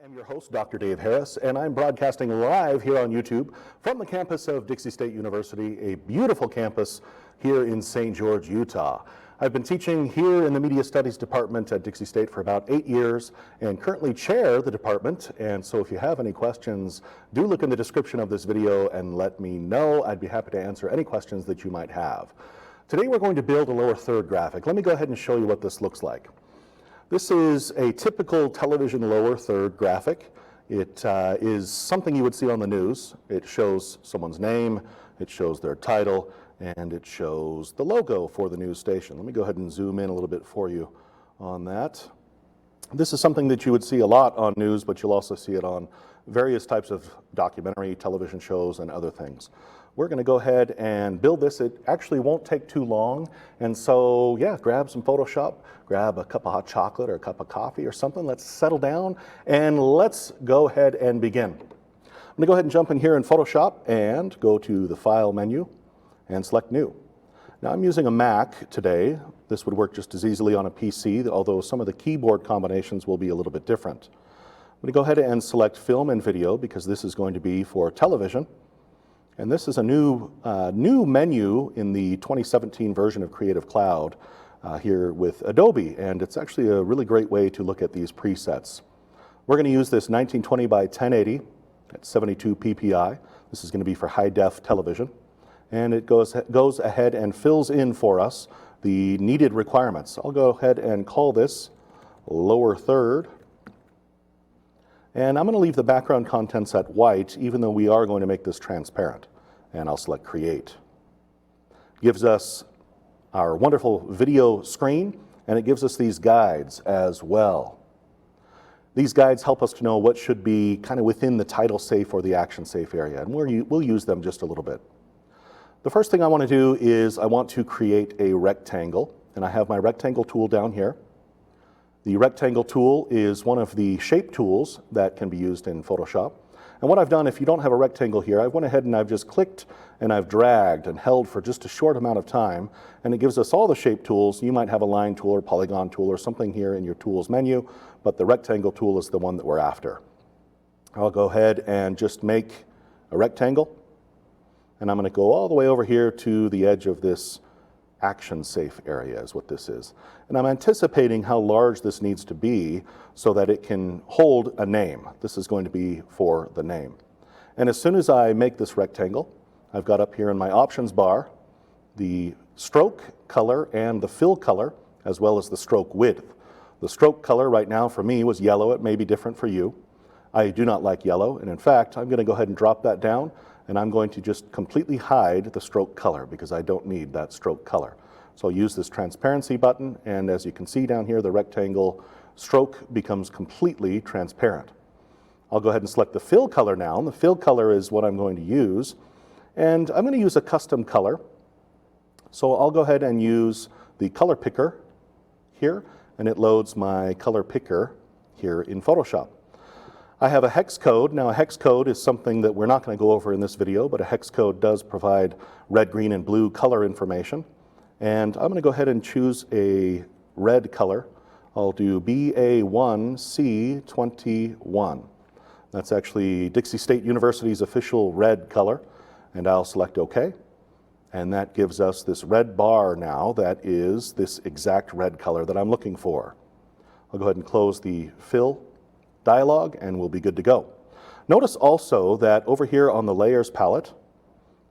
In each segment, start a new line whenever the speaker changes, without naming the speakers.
I'm your host, Dr. Dave Harris, and I'm broadcasting live here on YouTube from the campus of Dixie State University, a beautiful campus here in St. George, Utah. I've been teaching here in the Media Studies Department at Dixie State for about 8 years and currently chair the department. And so if you have any questions, do look in the description of this video and let me know. I'd be happy to answer any questions that you might have. Today we're going to build a lower third graphic. Let me go ahead and show you what this looks like. This is a typical television lower third graphic. It is something you would see on the news. It shows someone's name, it shows their title, and it shows the logo for the news station. Let me go ahead and zoom in a little bit for you on that. This is something that you would see a lot on news, but you'll also see it on various types of documentary television shows and other things. We're going to go ahead and build this. It actually won't take too long. And so, yeah, grab some Photoshop, grab a cup of hot chocolate or a cup of coffee or something. Let's settle down and let's go ahead and begin. I'm going to go ahead and jump in here in Photoshop and go to the File menu and select New. Now, I'm using a Mac today. This would work just as easily on a PC, although some of the keyboard combinations will be a little bit different. I'm going to go ahead and select Film and Video because this is going to be for television. And this is a new menu in the 2017 version of Creative Cloud here with Adobe, and it's actually a really great way to look at these presets. We're going to use this 1920 by 1080 at 72 ppi. This is going to be for high-def television, and it goes ahead and fills in for us the needed requirements. I'll go ahead and call this lower third. And I'm going to leave the background contents at white, even though we are going to make this transparent. And I'll select Create. Gives us our wonderful video screen, and it gives us these guides as well. These guides help us to know what should be kind of within the title safe or the action safe area, and we'll use them just a little bit. The first thing I want to do is I want to create a rectangle, and I have my rectangle tool down here. The rectangle tool is one of the shape tools that can be used in Photoshop. And what I've done, if you don't have a rectangle here, I went ahead and I've just clicked and I've dragged and held for just a short amount of time, and it gives us all the shape tools. You might have a line tool or polygon tool or something here in your tools menu, but the rectangle tool is the one that we're after. I'll go ahead and just make a rectangle, and I'm going to go all the way over here to the edge of this action safe area is what this is. And I'm anticipating how large this needs to be so that it can hold a name. This is going to be for the name. And as soon as I make this rectangle, I've got up here in my options bar the stroke color and the fill color, as well as the stroke width. The stroke color right now for me was yellow. It may be different for you. I do not like yellow, and in fact, I'm going to go ahead and drop that down, and I'm going to just completely hide the stroke color because I don't need that stroke color. So I'll use this transparency button, and as you can see down here, the rectangle stroke becomes completely transparent. I'll go ahead and select the fill color now, and the fill color is what I'm going to use, and I'm going to use a custom color. So I'll go ahead and use the color picker here, and it loads my color picker here in Photoshop. I have a hex code. Now, a hex code is something that we're not going to go over in this video, but a hex code does provide red, green, and blue color information. And I'm going to go ahead and choose a red color. I'll do BA1C21. That's actually Dixie State University's official red color. And I'll select OK. And that gives us this red bar now that is this exact red color that I'm looking for. I'll go ahead and close the fill dialog, and we'll be good to go. Notice also that over here on the layers palette,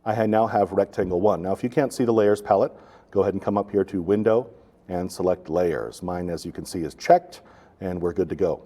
I now have rectangle 1. Now, if you can't see the layers palette, go ahead and come up here to Window and select Layers. Mine, as you can see, is checked, and we're good to go.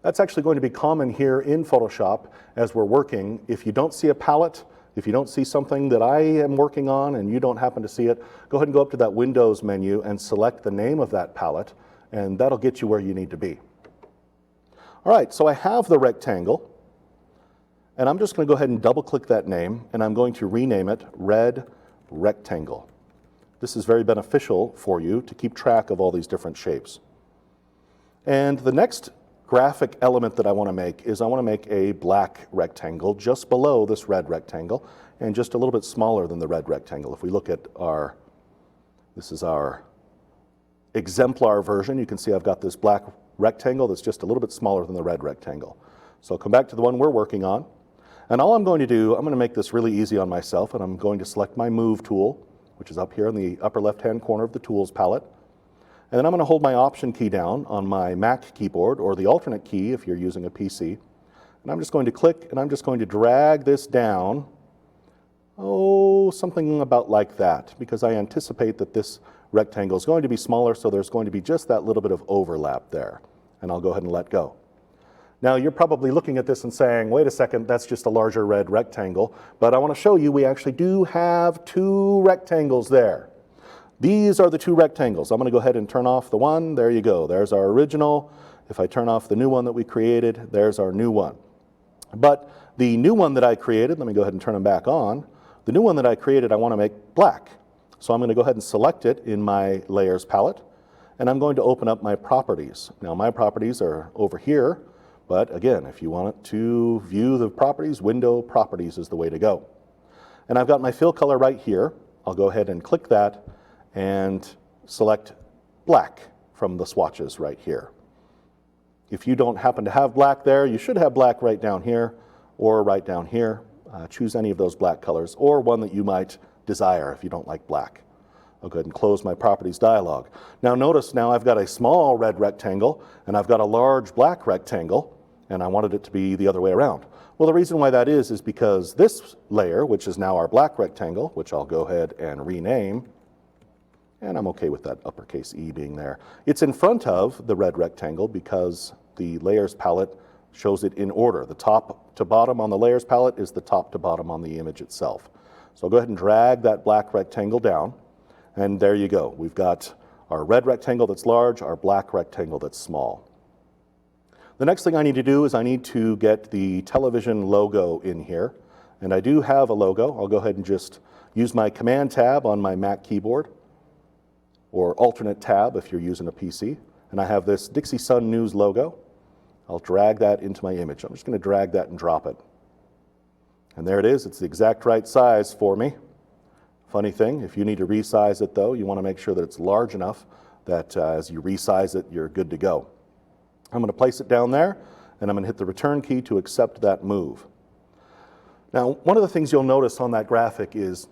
That's actually going to be common here in Photoshop as we're working. If you don't see a palette, if you don't see something that I am working on and you don't happen to see it, go ahead and go up to that Windows menu and select the name of that palette, and that'll get you where you need to be. All right, so I have the rectangle, and I'm just going to go ahead and double-click that name, and I'm going to rename it Red Rectangle. This is very beneficial for you to keep track of all these different shapes. And the next graphic element that I want to make is I want to make a black rectangle just below this red rectangle, and just a little bit smaller than the red rectangle. If we look at this is our exemplar version, you can see I've got this black rectangle that's just a little bit smaller than the red rectangle. So I'll come back to the one we're working on. And all I'm going to do, I'm going to make this really easy on myself, and I'm going to select my Move tool, which is up here in the upper left-hand corner of the Tools palette. And then I'm going to hold my Option key down on my Mac keyboard, or the alternate key if you're using a PC. And I'm just going to click, and I'm just going to drag this down, something about like that, because I anticipate that this rectangle is going to be smaller, so there's going to be just that little bit of overlap there. And I'll go ahead and let go. Now you're probably looking at this and saying, wait a second, that's just a larger red rectangle, but I want to show you we actually do have two rectangles there. These are the two rectangles. I'm going to go ahead and turn off the one. There you go. There's our original. If I turn off the new one that we created, there's our new one. But the new one that I created, let me go ahead and turn them back on. The new one that I created, I want to make black. So I'm going to go ahead and select it in my Layers palette, and I'm going to open up my properties. Now my properties are over here, but again, if you want to view the properties, Window Properties is the way to go. And I've got my fill color right here. I'll go ahead and click that and select black from the swatches right here. If you don't happen to have black there, you should have black right down here or right down here. Choose any of those black colors, or one that you might desire if you don't like black. I'll go ahead and close my Properties dialog. Now notice now I've got a small red rectangle and I've got a large black rectangle, and I wanted it to be the other way around. Well, the reason why that is because this layer, which is now our black rectangle, which I'll go ahead and rename, and I'm okay with that uppercase E being there. It's in front of the red rectangle because the Layers palette shows it in order. The top to bottom on the Layers palette is the top to bottom on the image itself. So I'll go ahead and drag that black rectangle down, and there you go. We've got our red rectangle that's large, our black rectangle that's small. The next thing I need to do is I need to get the television logo in here, and I do have a logo. I'll go ahead and just use my Command tab on my Mac keyboard, or alternate tab if you're using a PC, and I have this Dixie Sun News logo. I'll drag that into my image. I'm just going to drag that and drop it. And there it is. It's the exact right size for me. Funny thing, if you need to resize it though, you want to make sure that it's large enough that as you resize it, you're good to go. I'm going to place it down there, and I'm going to hit the Return key to accept that move. Now, one of the things you'll notice on that graphic is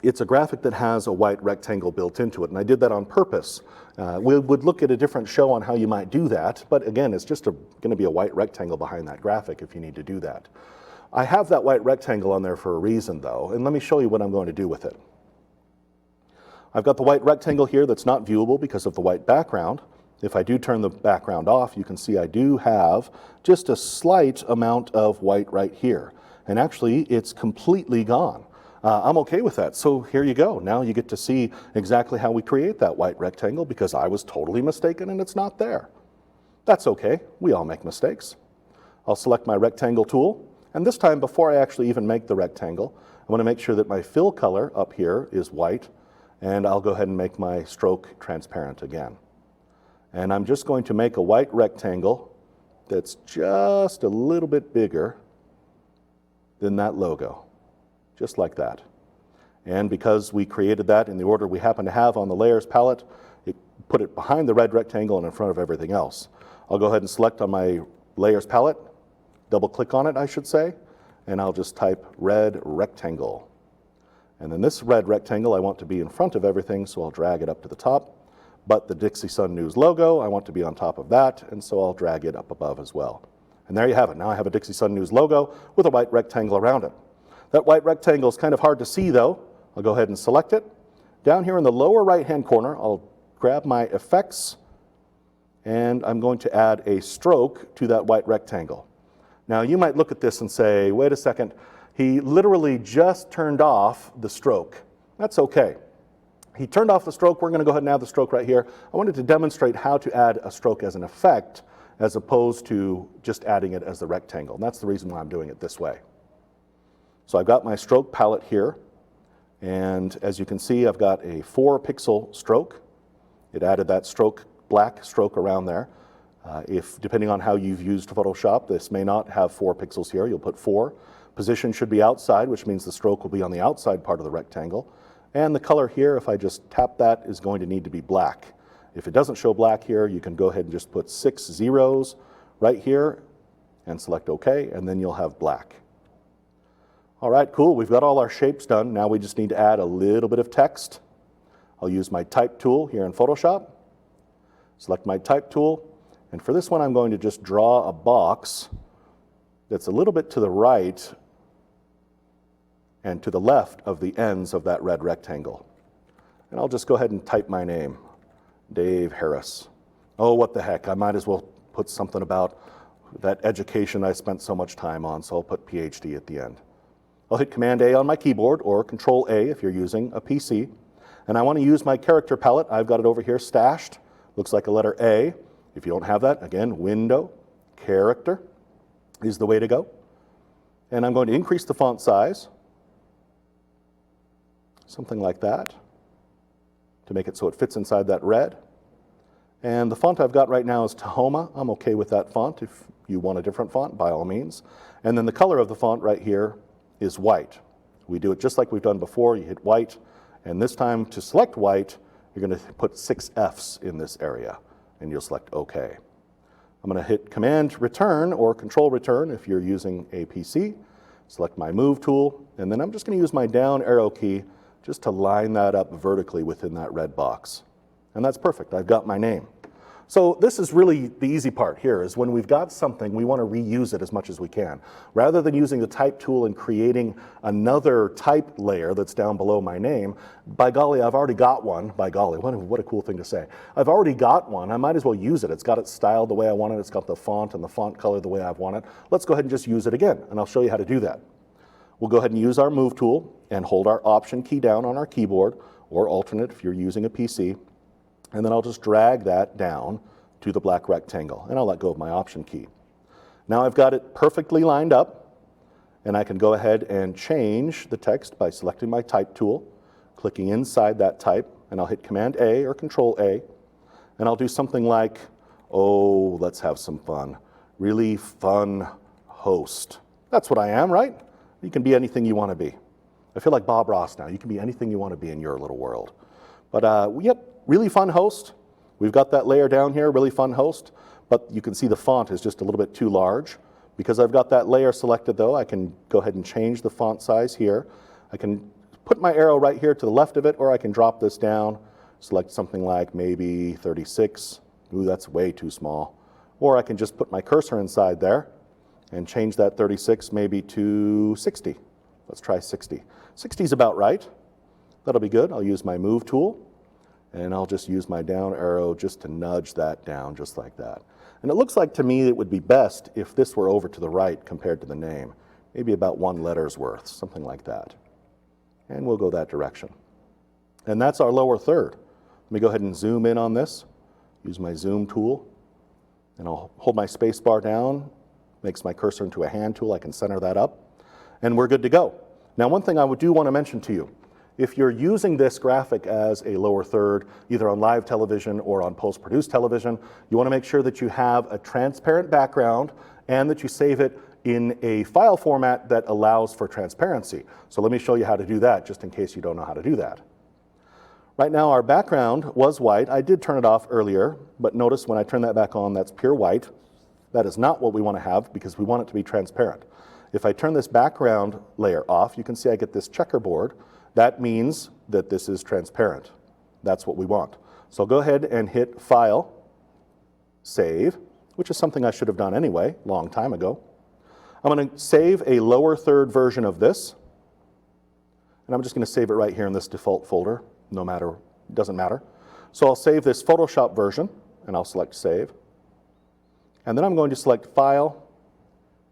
it's a graphic that has a white rectangle built into it, and I did that on purpose. We would look at a different show on how you might do that, but again, it's just going to be a white rectangle behind that graphic if you need to do that. I have that white rectangle on there for a reason though, and let me show you what I'm going to do with it. I've got the white rectangle here that's not viewable because of the white background. If I do turn the background off, you can see I do have just a slight amount of white right here, and actually it's completely gone. I'm okay with that. So here you go. Now you get to see exactly how we create that white rectangle because I was totally mistaken and it's not there. That's okay. We all make mistakes. I'll select my rectangle tool, and this time before I actually even make the rectangle, I want to make sure that my fill color up here is white, and I'll go ahead and make my stroke transparent again. And I'm just going to make a white rectangle that's just a little bit bigger than that logo. Just like that. And because we created that in the order we happen to have on the Layers palette, it put it behind the red rectangle and in front of everything else. I'll go ahead and select on my Layers palette, double click on it I should say, and I'll just type red rectangle. And then this red rectangle I want to be in front of everything, so I'll drag it up to the top. But the Dixie Sun News logo, I want to be on top of that, and so I'll drag it up above as well. And there you have it. Now I have a Dixie Sun News logo with a white rectangle around it. That white rectangle is kind of hard to see though. I'll go ahead and select it. Down here in the lower right-hand corner, I'll grab my effects, and I'm going to add a stroke to that white rectangle. Now you might look at this and say, wait a second, he literally just turned off the stroke. That's okay. He turned off the stroke. We're going to go ahead and add the stroke right here. I wanted to demonstrate how to add a stroke as an effect as opposed to just adding it as the rectangle. And that's the reason why I'm doing it this way. So I've got my stroke palette here, and as you can see, I've got a 4-pixel stroke. It added that stroke, black stroke around there. Depending on how you've used Photoshop, this may not have 4 pixels here. You'll put 4. Position should be outside, which means the stroke will be on the outside part of the rectangle. And the color here, if I just tap that, is going to need to be black. If it doesn't show black here, you can go ahead and just put 6 zeros right here and select OK, and then you'll have black. All right, cool. We've got all our shapes done. Now we just need to add a little bit of text. I'll use my type tool here in Photoshop. Select my type tool, and for this one I'm going to just draw a box that's a little bit to the right and to the left of the ends of that red rectangle. And I'll just go ahead and type my name, Dave Harris. Oh, what the heck, I might as well put something about that education I spent so much time on, so I'll put PhD at the end. I'll hit Command A on my keyboard, or Control A if you're using a PC. And I want to use my character palette. I've got it over here stashed. Looks like a letter A. If you don't have that, again, Window, Character is the way to go. And I'm going to increase the font size, something like that, to make it so it fits inside that red. And the font I've got right now is Tahoma. I'm okay with that font. If you want a different font, by all means. And then the color of the font right here is white. We do it just like we've done before. You hit white, and this time to select white, you're going to put 6 Fs in this area, and you'll select OK. I'm going to hit Command Return or Control Return if you're using a PC. Select my Move tool, and then I'm just going to use my down arrow key just to line that up vertically within that red box. And that's perfect. I've got my name. So this is really the easy part here, is when we've got something, we want to reuse it as much as we can. Rather than using the type tool and creating another type layer that's down below my name, by golly, I've already got one. By golly, what a cool thing to say. I've already got one. I might as well use it. It's got it styled the way I want it. It's got the font and the font color the way I want it. Let's go ahead and just use it again, and I'll show you how to do that. We'll go ahead and use our Move tool and hold our Option key down on our keyboard, or alternate if you're using a PC. And then I'll just drag that down to the black rectangle, and I'll let go of my Option key. Now I've got it perfectly lined up, and I can go ahead and change the text by selecting my Type tool, clicking inside that type, and I'll hit Command A or Control A, and I'll do something like, oh, let's have some fun. Really fun host. That's what I am, right? You can be anything you want to be. I feel like Bob Ross now. You can be anything you want to be in your little world. But yep, really fun host. We've got that layer down here, really fun host, but you can see the font is just a little bit too large. Because I've got that layer selected though, I can go ahead and change the font size here. I can put my arrow right here to the left of it, or I can drop this down, select something like maybe 36. Ooh, that's way too small. Or I can just put my cursor inside there and change that 36 maybe to 60. Let's try 60. 60 is about right. That'll be good. I'll use my Move tool, and I'll just use my down arrow just to nudge that down just like that. And it looks like to me it would be best if this were over to the right compared to the name. Maybe about 1 letter's worth, something like that. And we'll go that direction. And that's our lower third. Let me go ahead and zoom in on this. Use my Zoom tool, and I'll hold my space bar down. Makes my cursor into a hand tool. I can center that up, and we're good to go. Now, one thing I do want to mention to you, if you're using this graphic as a lower third, either on live television or on post-produced television, you want to make sure that you have a transparent background and that you save it in a file format that allows for transparency. So let me show you how to do that, just in case you don't know how to do that. Right now, our background was white. I did turn it off earlier, but notice when I turn that back on, that's pure white. That is not what we want to have, because we want it to be transparent. If I turn this background layer off, you can see I get this checkerboard. That means that this is transparent. That's what we want. So I'll go ahead and hit File, Save, which is something I should have done anyway, long time ago. I'm going to save a lower third version of this, and I'm just going to save it right here in this default folder, no matter, doesn't matter. So I'll save this Photoshop version, and I'll select Save. And then I'm going to select File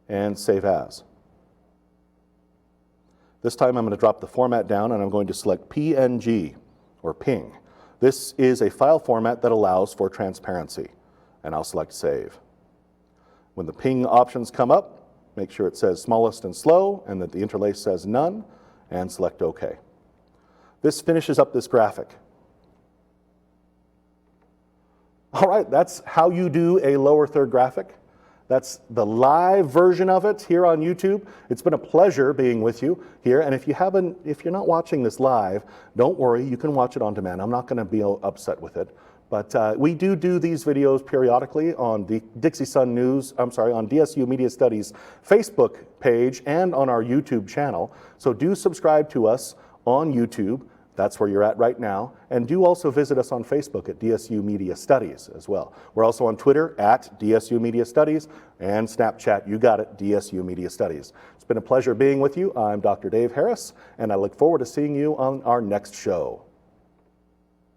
and Save As. This time I'm going to drop the format down, and I'm going to select PNG, or PNG. This is a file format that allows for transparency, and I'll select Save. When the PNG options come up, make sure it says smallest and slow, and that the interlace says none, and select OK. This finishes up this graphic. All right, that's how you do a lower third graphic. That's the live version of it here on YouTube. It's been a pleasure being with you here. And if you're not watching this live, don't worry, you can watch it on demand. I'm not going to be upset with it. But we do these videos periodically on the Dixie Sun News, on DSU Media Studies Facebook page and on our YouTube channel. So do subscribe to us on YouTube. That's where you're at right now. And do also visit us on Facebook at DSU Media Studies as well. We're also on Twitter at DSU Media Studies and Snapchat, you got it, DSU Media Studies. It's been a pleasure being with you. I'm Dr. Dave Harris, and I look forward to seeing you on our next show.